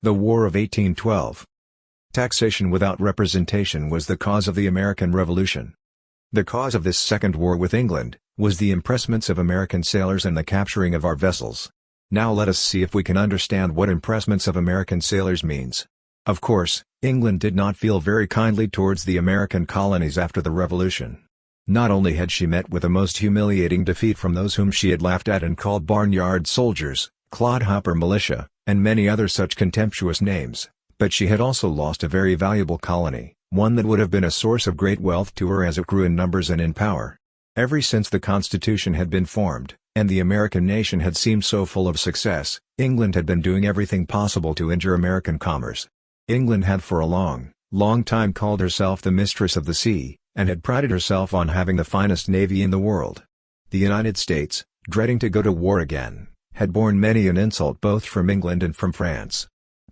The War of 1812. Taxation without representation was the cause of the American Revolution. The cause of this second war with England was the impressments of American sailors and the capturing of our vessels. Now let us see if we can understand what impressments of American sailors means. Of course, England did not feel very kindly towards the American colonies after the Revolution. Not only had she met with a most humiliating defeat from those whom she had laughed at and called barnyard soldiers, clodhopper militia, and many other such contemptuous names, but she had also lost a very valuable colony, one that would have been a source of great wealth to her as it grew in numbers and in power. Ever since the Constitution had been formed, and the American nation had seemed so full of success, England had been doing everything possible to injure American commerce. England had for a long, long time called herself the mistress of the sea, and had prided herself on having the finest navy in the world. The United States, dreading to go to war again, had borne many an insult both from England and from France.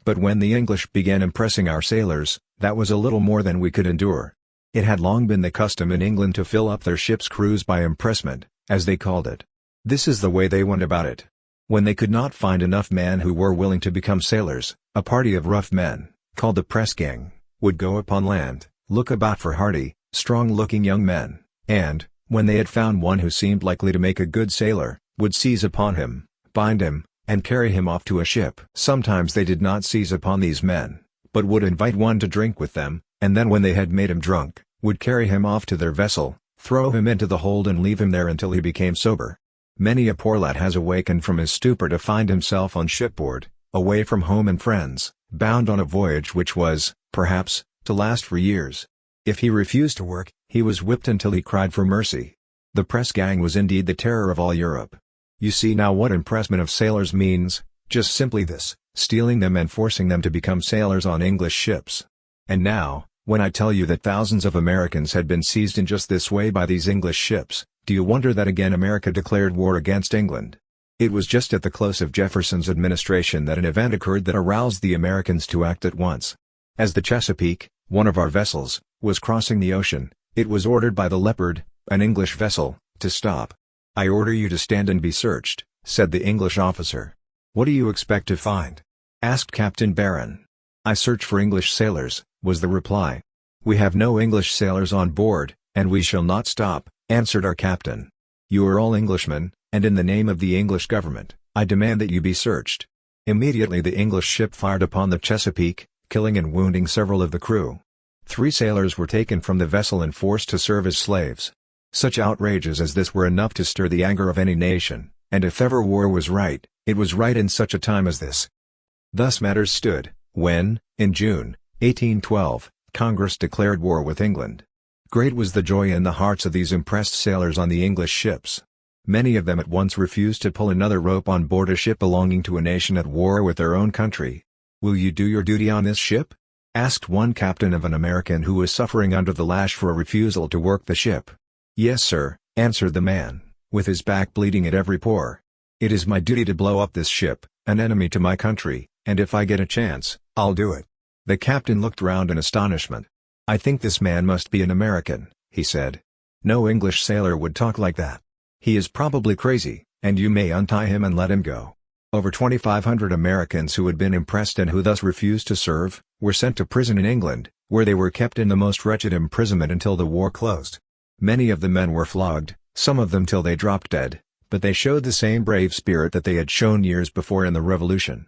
But when the English began impressing our sailors, that was a little more than we could endure. It had long been the custom in England to fill up their ships' crews by impressment, as they called it. This is the way they went about it. When they could not find enough men who were willing to become sailors, a party of rough men, called the press gang, would go upon land, look about for hardy, strong-looking young men, and, when they had found one who seemed likely to make a good sailor, would seize upon him, bind him, and carry him off to a ship. Sometimes they did not seize upon these men, but would invite one to drink with them, and then when they had made him drunk, would carry him off to their vessel, throw him into the hold and leave him there until he became sober. Many a poor lad has awakened from his stupor to find himself on shipboard, away from home and friends, bound on a voyage which was, perhaps, to last for years. If he refused to work, he was whipped until he cried for mercy. The press gang was indeed the terror of all Europe. You see now what impressment of sailors means, just simply this, stealing them and forcing them to become sailors on English ships. And now, when I tell you that thousands of Americans had been seized in just this way by these English ships, do you wonder that again America declared war against England? It was just at the close of Jefferson's administration that an event occurred that aroused the Americans to act at once. As the Chesapeake, one of our vessels, was crossing the ocean, it was ordered by the Leopard, an English vessel, to stop. "I order you to stand and be searched," said the English officer. "What do you expect to find?" asked Captain Barron. "I search for English sailors," was the reply. "We have no English sailors on board, and we shall not stop," answered our captain. "You are all Englishmen, and in the name of the English government, I demand that you be searched." Immediately the English ship fired upon the Chesapeake, killing and wounding several of the crew. 3 sailors were taken from the vessel and forced to serve as slaves. Such outrages as this were enough to stir the anger of any nation, and if ever war was right, it was right in such a time as this. Thus matters stood, when, in June, 1812, Congress declared war with England. Great was the joy in the hearts of these impressed sailors on the English ships. Many of them at once refused to pull another rope on board a ship belonging to a nation at war with their own country. "Will you do your duty on this ship?" asked one captain of an American who was suffering under the lash for a refusal to work the ship. "Yes, sir," answered the man, with his back bleeding at every pore. "It is my duty to blow up this ship, an enemy to my country, and if I get a chance, I'll do it." The captain looked round in astonishment. "I think this man must be an American," he said. "No English sailor would talk like that. He is probably crazy, and you may untie him and let him go." Over 2,500 Americans who had been impressed and who thus refused to serve, were sent to prison in England, where they were kept in the most wretched imprisonment until the war closed. Many of the men were flogged, some of them till they dropped dead, but they showed the same brave spirit that they had shown years before in the Revolution.